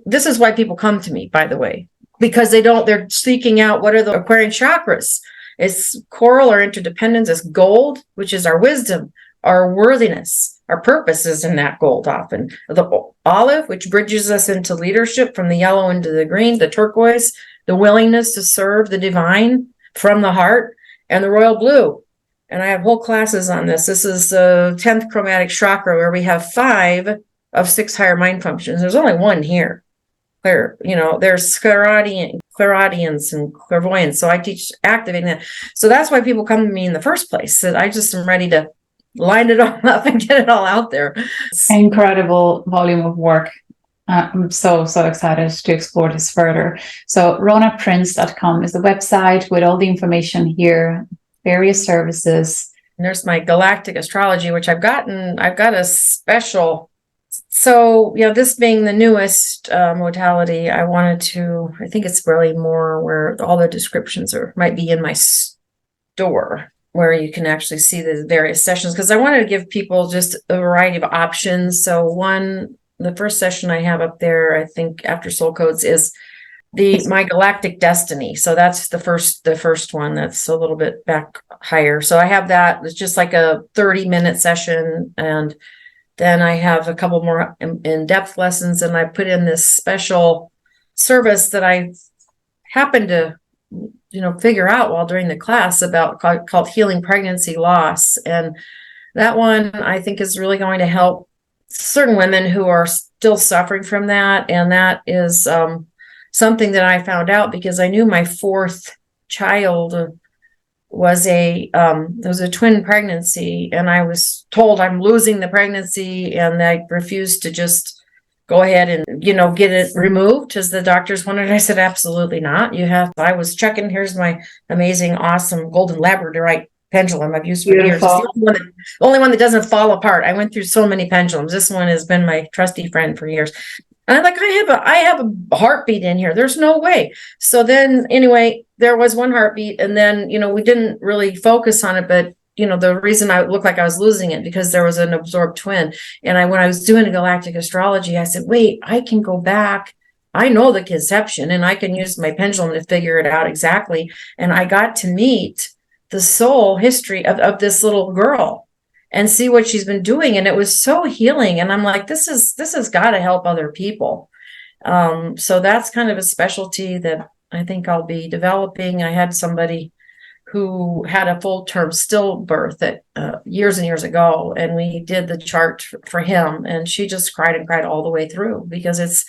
this is why people come to me, by the way, because they're seeking out what are the Aquarian chakras. It's coral, our interdependence. It's gold, which is our wisdom, our worthiness, our purpose is in that gold often. The olive, which bridges us into leadership from the yellow into the green, the turquoise, the willingness to serve the divine from the heart, and the royal blue. And I have whole classes on this. This is the 10th chromatic chakra, where we have 5 of 6 higher mind functions. There's only one here. There's clairaudience and clairvoyance. So I teach activating that. So that's why people come to me in the first place. That I just am ready to line it all up and get it all out there. Incredible volume of work. I'm so excited to explore this further. So RonnaPrince.com is the website with all the information here, various services. And there's my Galactic Astrology, which I've got a special. So, this being the newest modality, I think it's really more where all the descriptions might be in my store, where you can actually see the various sessions, because I wanted to give people just a variety of options. So the first session I have up there, I think after Soul Codes, is my Galactic Destiny. So that's the first one that's a little bit back higher. So I have that. It's just like a 30-minute session, and then I have a couple more in-depth lessons, and I put in this special service that I happened to, figure out while during the class called Healing Pregnancy Loss. And that one I think is really going to help certain women who are still suffering from that. And that is something that I found out because I knew my 4th child was it was a twin pregnancy, and I was told I'm losing the pregnancy, and I refused to just go ahead and, get it removed as the doctors wanted. I said, absolutely not. I was checking, here's my amazing, awesome golden Labradorite pendulum I've used for years. It's the only one that doesn't fall apart. I went through so many pendulums. This one has been my trusty friend for years. And I'm like, I have a heartbeat in here. There's no way. So then anyway, there was one heartbeat, and then, we didn't really focus on it, but the reason I looked like I was losing it because there was an absorbed twin. And when I was doing galactic astrology, I said, wait, I can go back. I know the conception and I can use my pendulum to figure it out exactly. And I got to meet the soul history of this little girl and see what she's been doing. And it was so healing. And I'm like, this has got to help other people. So that's kind of a specialty that I think I'll be developing. I had somebody who had a full-term stillbirth years and years ago, and we did the chart for him, and she just cried and cried all the way through because it's,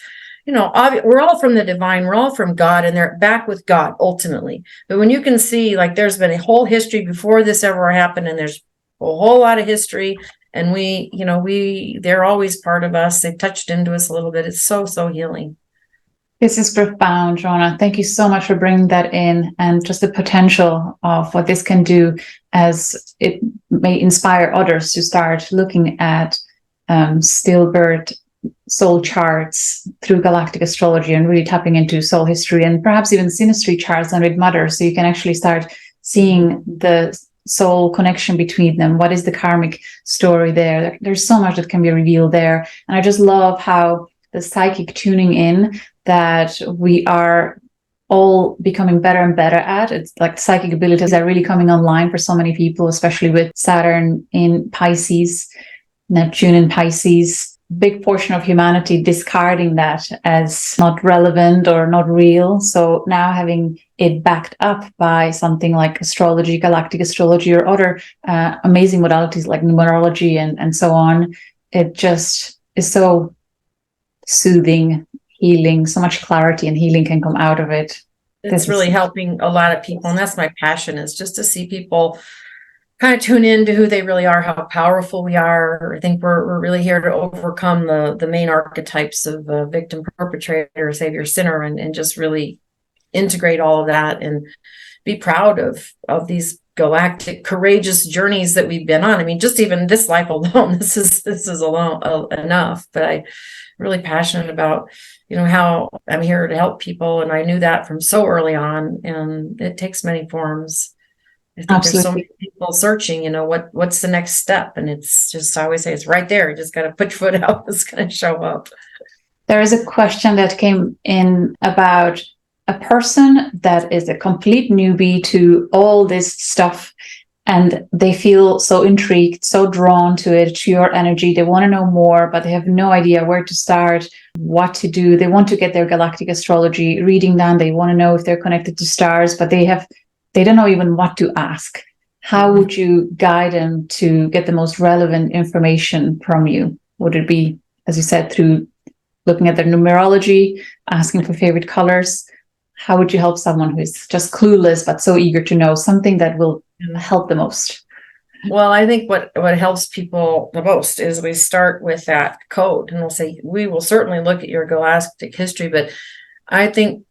we're all from the divine, we're all from God, and they're back with God ultimately. But when you can see, like, there's been a whole history before this ever happened, and there's a whole lot of history, and they're always part of us. They've touched into us a little bit. It's so, so healing. This is profound, Ronna. Thank you so much for bringing that in, and just the potential of what this can do as it may inspire others to start looking at stillbirth soul charts through galactic astrology and really tapping into soul history and perhaps even synastry charts and with mother, so you can actually start seeing the soul connection between them. What is the karmic story there? There's so much that can be revealed there. And I just love how the psychic tuning in that we are all becoming better and better at. It's like psychic abilities are really coming online for so many people, especially with Saturn in Pisces, Neptune in Pisces. Big portion of humanity discarding that as not relevant or not real. So now having it backed up by something like astrology, galactic astrology, or other amazing modalities like numerology and so on, it just is so soothing, healing, so much clarity and healing can come out of it. It's really helping a lot of people. And that's my passion, is just to see people kind of tune in to who they really are, how powerful we are. I think we're really here to overcome the main archetypes of victim, perpetrator, savior, sinner, and just really integrate all of that and be proud of these galactic, courageous journeys that we've been on. I mean, just even this life alone, this is alone enough. But I'm really passionate about, how I'm here to help people. And I knew that from so early on, and it takes many forms. I think Absolutely. There's so many people searching, what's the next step? And it's just, I always say, it's right there. You just got to put your foot out. It's going to show up. There is a question that came in about a person that is a complete newbie to all this stuff, and they feel so intrigued, so drawn to it, to your energy. They want to know more, but they have no idea where to start, what to do. They want to get their galactic astrology reading done. They want to know if they're connected to stars, but they don't know even what to ask. How would you guide them to get the most relevant information from you? Would it be, as you said, through looking at their numerology, asking for favorite colors? How would you help someone who is just clueless but so eager to know something that will help the most? Well, I think what helps people the most is we start with that code, and we'll say, we will certainly look at your galactic history, but I think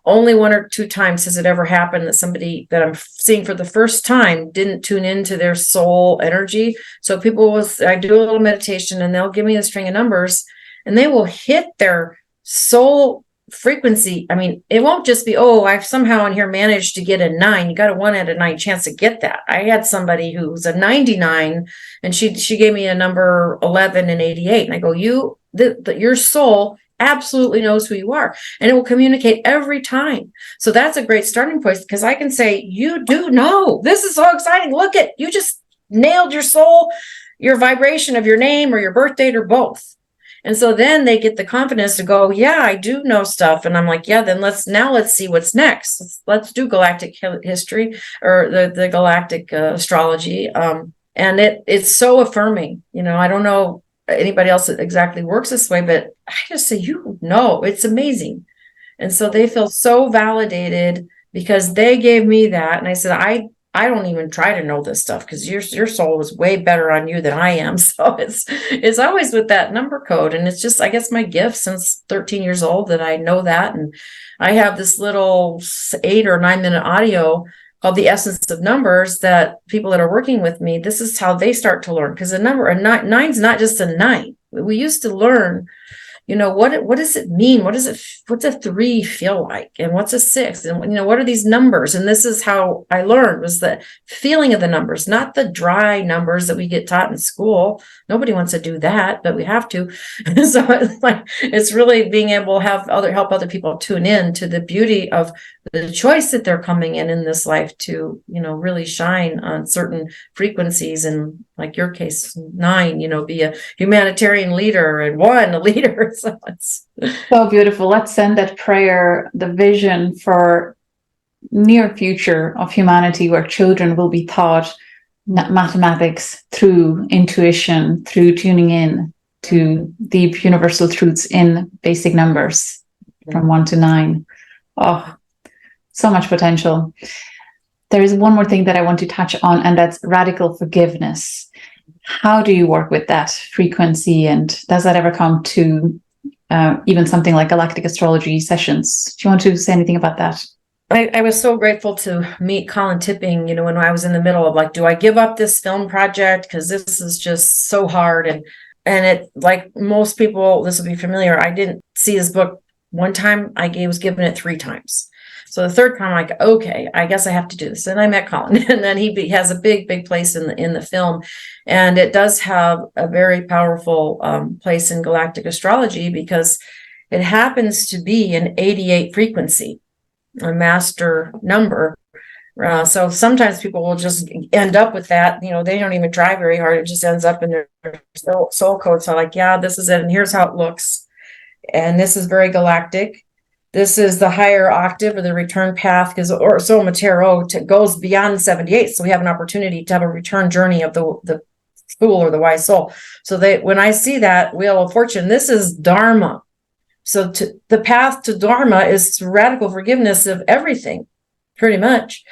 only one or two times has it ever happened that somebody that I'm seeing for the first time didn't tune into their soul energy. So I do a little meditation, and they'll give me a string of numbers, and they will hit their soul frequency. I mean, it won't just be, I've somehow in here managed to get a 9. You got a 1 out of 9 chance to get that. I had somebody who was a 99, and she gave me a number 11 and 88. And I go, your soul absolutely knows who you are, and it will communicate every time. So that's a great starting point, because I can say, you do know. This is so exciting. Look at, you just nailed your soul, your vibration of your name or your birth date or both. And so then they get the confidence to go, yeah, I do know stuff. And I'm like, yeah, then let's see what's next. Let's do galactic history, or the galactic astrology. And it's so affirming. I don't know anybody else that exactly works this way, but I just say, it's amazing. And so they feel so validated because they gave me that. And I said, I don't even try to know this stuff, because your soul is way better on you than I am. So it's always with that number code. And it's just, I guess, my gift since 13 years old that I know that. And I have this little 8 or 9 minute audio called The Essence of Numbers, that people that are working with me, this is how they start to learn. Because nine's not just a nine. We used to learn, what does it mean? What's a 3 feel like? And what's a 6? And, what are these numbers? And this is how I learned, was the feeling of the numbers, not the dry numbers that we get taught in school. Nobody wants to do that, but we have to. So it's really being able to help other people tune in to the beauty of the choice that they're coming in this life to, really shine on certain frequencies. And like your case, 9, be a humanitarian leader, and 1 a leader. So it's so beautiful. Let's send that prayer, the vision for near future of humanity, where children will be taught mathematics through intuition, through tuning in to deep universal truths in basic numbers from 1 to 9. Oh, so much potential. There is one more thing that I want to touch on, and that's radical forgiveness. How do you work with that frequency, and does that ever come to even something like Galactic Astrology sessions? Do you want to say anything about that? I was so grateful to meet Colin Tipping, when I was in the middle of do I give up this film project? Because this is just so hard. And it, like most people, this will be familiar. I didn't see his book one time. I was given it 3 times. So the third time, I'm like, okay, I guess I have to do this. And I met Colin, and then he has a big place in the film, and it does have a very powerful place in Galactic Astrology, because it happens to be an 88 frequency, a master number. So sometimes people will just end up with that. They don't even try very hard. It just ends up in their soul code. So yeah, this is it, and here's how it looks. And this is very galactic. This is the higher octave, or the return path, because Soma Tarot goes beyond 78. So we have an opportunity to have a return journey of the fool or the wise soul. So when I see that Wheel of Fortune, this is Dharma. So the path to Dharma is radical forgiveness of everything, pretty much.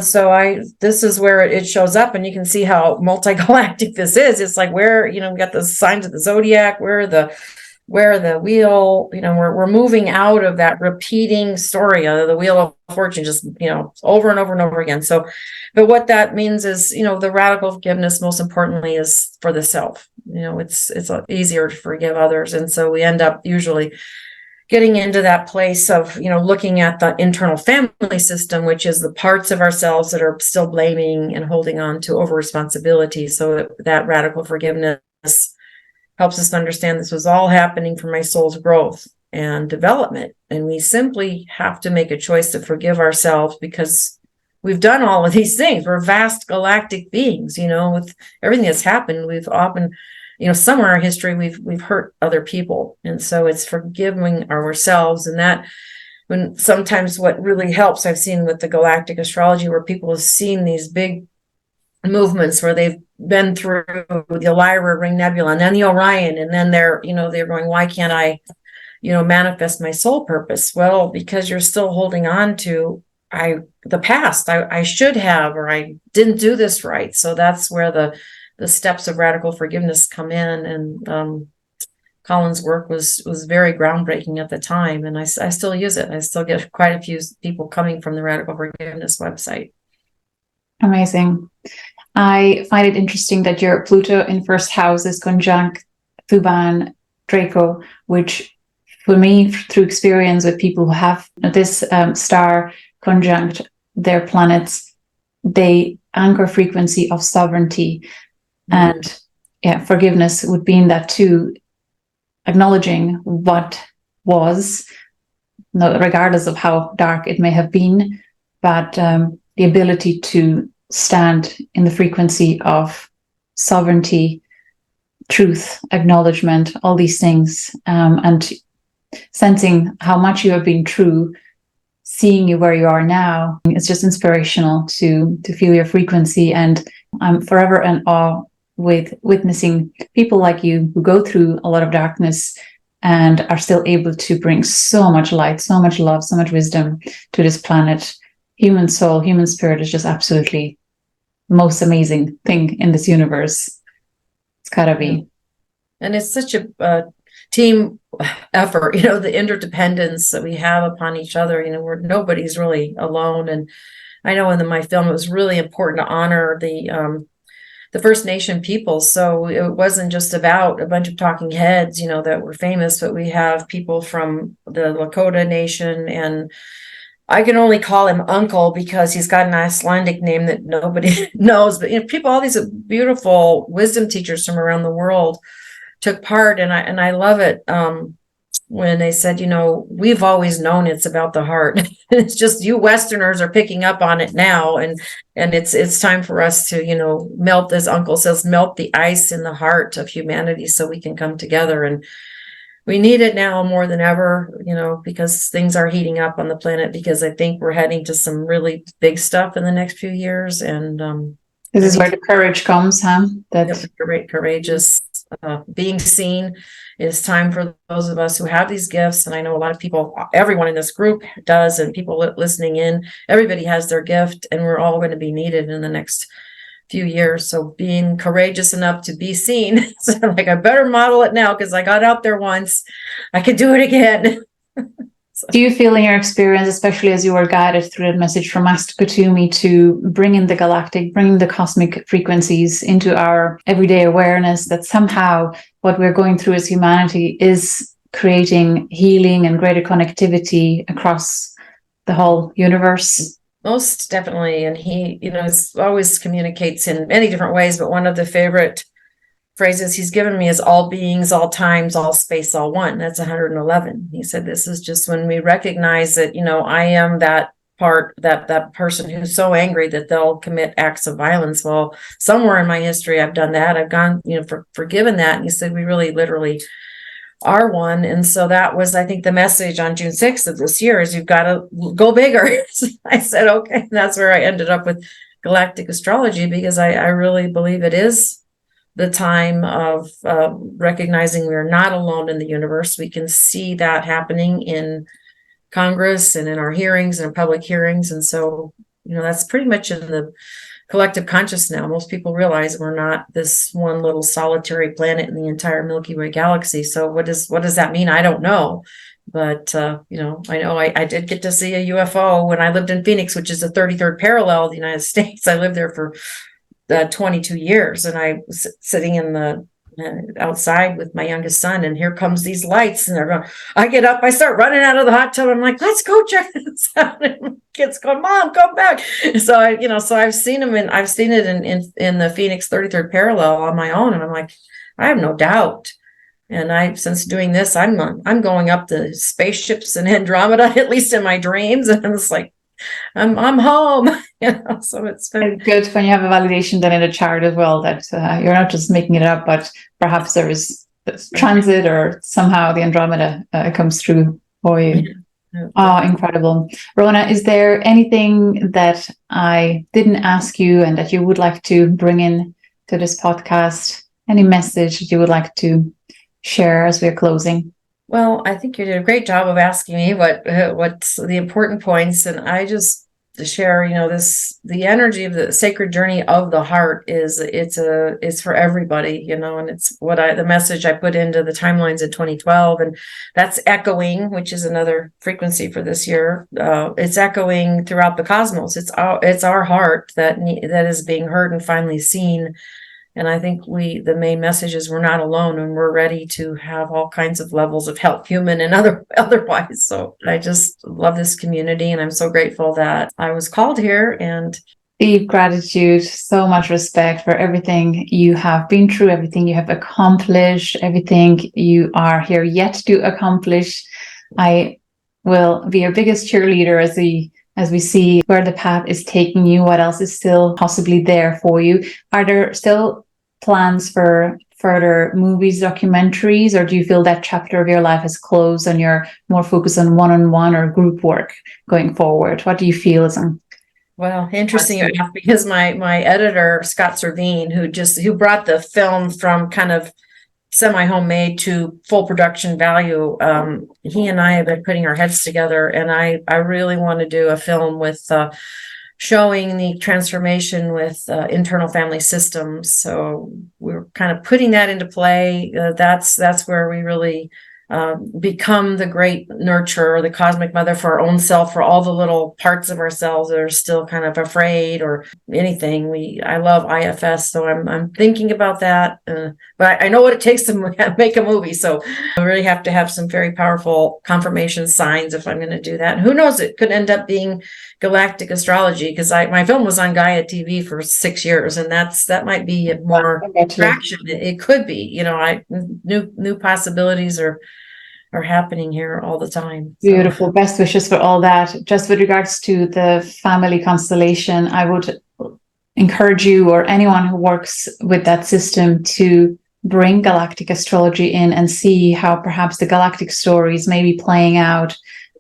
So this is where it shows up, and you can see how multi-galactic this is. It's like where, we got the signs of the zodiac, where the wheel, we're moving out of that repeating story of the Wheel of Fortune, just, over and over and over again. So, but what that means is, the radical forgiveness, most importantly, is for the self. It's easier to forgive others. And so we end up usually getting into that place of, looking at the internal family system, which is the parts of ourselves that are still blaming and holding on to over responsibility. So that radical forgiveness helps us understand this was all happening for my soul's growth and development. And we simply have to make a choice to forgive ourselves, because we've done all of these things. We're vast galactic beings, with everything that's happened. We've often, somewhere in our history, we've hurt other people. And so it's forgiving ourselves. And that, when sometimes what really helps, I've seen with the Galactic Astrology, where people have seen these big movements where they've been through the Lyra Ring Nebula and then the Orion, and then they're going, why can't I, manifest my soul purpose? Well, because you're still holding on to the past. I should have, or I didn't do this right. So that's where the steps of radical forgiveness come in. And Colin's work was very groundbreaking at the time, and I still use it. I still get quite a few people coming from the Radical Forgiveness website. Amazing. I find it interesting that your Pluto in first house is conjunct Thuban Draco, which for me, through experience with people who have this star conjunct their planets, they anchor frequency of sovereignty. And forgiveness would be in that too, acknowledging what was, regardless of how dark it may have been, but the ability to stand in the frequency of sovereignty, truth, acknowledgement, all these things, and sensing how much you have been true, seeing you where you are now. It's just inspirational to feel your frequency. And I'm forever in awe with witnessing people like you who go through a lot of darkness and are still able to bring so much light, so much love, so much wisdom to this planet. Human soul, human spirit is just absolutely the most amazing thing in this universe. It's gotta be. And it's such a team effort, the interdependence that we have upon each other, where nobody's really alone. And I know in my film, it was really important to honor the First Nation people. So it wasn't just about a bunch of talking heads, that were famous, but we have people from the Lakota Nation, and I can only call him Uncle because he's got an Icelandic name that nobody knows. But people, all these beautiful wisdom teachers from around the world took part, and I love it when they said, we've always known it's about the heart. It's just you Westerners are picking up on it now, and it's time for us to melt, as Uncle says, melt the ice in the heart of humanity so we can come together. And we need it now more than ever, because things are heating up on the planet, because I think we're heading to some really big stuff in the next few years. And this is where the courage comes, huh? That's courageous being seen. It's time for those of us who have these gifts. And I know a lot of people, everyone in this group does, and people listening in, everybody has their gift, and we're all going to be needed in the next few years. So being courageous enough to be seen, so like I better model it now because I got out there once, I could do it again. Do you feel in your experience, especially as you were guided through that message from Master Khutumi, to bring in the galactic, bring the cosmic frequencies into our everyday awareness, that somehow what we're going through as humanity is creating healing and greater connectivity across the whole universe? Most definitely. And he, always communicates in many different ways, but one of the favorite phrases he's given me is all beings, all times, all space, all one. That's 111. He said, this is just when we recognize that, I am that part, that person who's so angry that they'll commit acts of violence. Well, somewhere in my history, I've done that. I've gone, forgiven that. And he said, we really literally are one. And so that was, I think, the message on June 6th of this year is you've got to go bigger. So I said, okay. And that's where I ended up with Galactic Astrology, because I really believe it is the time of recognizing we're not alone in the universe. We can see that happening in Congress and in our hearings and public hearings. And so, that's pretty much in the collective conscious now. Most people realize we're not this one little solitary planet in the entire Milky Way galaxy. So what does that mean? I don't know. But, I know I did get to see a UFO when I lived in Phoenix, which is the 33rd parallel of the United States. I lived there for 22 years, and I was sitting in the outside with my youngest son, and here comes these lights, and they're going, I get up, I start running out of the hot tub. I'm like, let's go check this out. And my kids go, Mom, come back. So I've seen them, and I've seen it in the Phoenix 33rd parallel on my own. And I'm like, I have no doubt. And since doing this, I'm going up the spaceships in Andromeda, at least in my dreams. And it's like, I'm home, so it's been good when you have a validation then in a chart as well, that you're not just making it up, but perhaps there is transit or somehow the Andromeda comes through for you. Oh, incredible. Ronna, is there anything that I didn't ask you and that you would like to bring in to this podcast? Any message that you would like to share as we're closing? Well, I think you did a great job of asking me what's the important points, and I just to share, the energy of the sacred journey of the heart it's for everybody, and it's the message I put into the timelines in 2012, and that's echoing, which is another frequency for this year. It's echoing throughout the cosmos. It's our heart that is being heard and finally seen. And I think the main message is we're not alone, and we're ready to have all kinds of levels of help, human and otherwise. So I just love this community, and I'm so grateful that I was called here. And deep gratitude, so much respect for everything you have been through, everything you have accomplished, everything you are here yet to accomplish. I will be your biggest cheerleader as we see where the path is taking you, what else is still possibly there for you. Are there still plans for further movies, documentaries, or do you feel that chapter of your life has closed and you're more focused on one-on-one or group work going forward? What do you feel? Well, interesting enough, because my editor, Scott Servine, who brought the film from kind of semi-homemade to full production value, he and I have been putting our heads together, and I really want to do a film with showing the transformation with internal family systems. So we're kind of putting that into play. That's where we really become the great nurturer, the cosmic mother for our own self, for all the little parts of ourselves that are still kind of afraid or anything. I love IFS, so I'm thinking about that. But I know what it takes to make a movie, so I really have to have some very powerful confirmation signs if I'm going to do that. And who knows? It could end up being Galactic Astrology, because my film was on Gaia TV for 6 years, and that might be more traction. It could be, new possibilities are happening here all the time. So. Beautiful. Best wishes for all that. Just with regards to the family constellation, I would encourage you or anyone who works with that system to bring galactic astrology in and see how perhaps the galactic stories may be playing out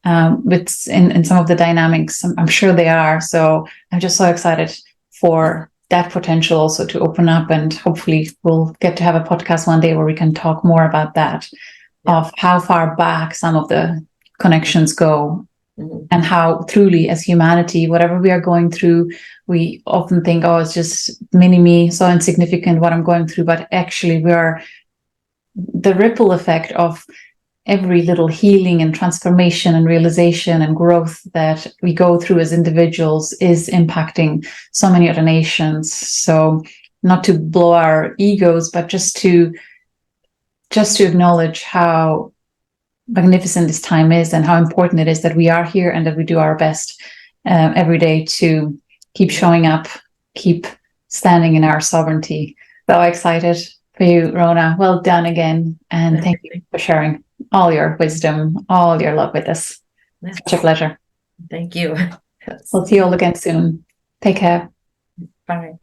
in some of the dynamics. I'm sure they are. So I'm just so excited for that potential also to open up, and hopefully we'll get to have a podcast one day where we can talk more about that, of how far back some of the connections go, and how truly as humanity, whatever we are going through, we often think, oh, it's just mini me, so insignificant what I'm going through. But actually we are the ripple effect of every little healing and transformation and realization and growth that we go through as individuals is impacting so many other nations. So not to blow our egos, but just to acknowledge how magnificent this time is and how important it is that we are here and that we do our best every day to keep showing up, keep standing in our sovereignty. So excited for you, Ronna. Well done again. And thank you for sharing all your wisdom, all your love with us. Yes. Such a pleasure. Thank you. We'll see you all again soon. Take care. Bye.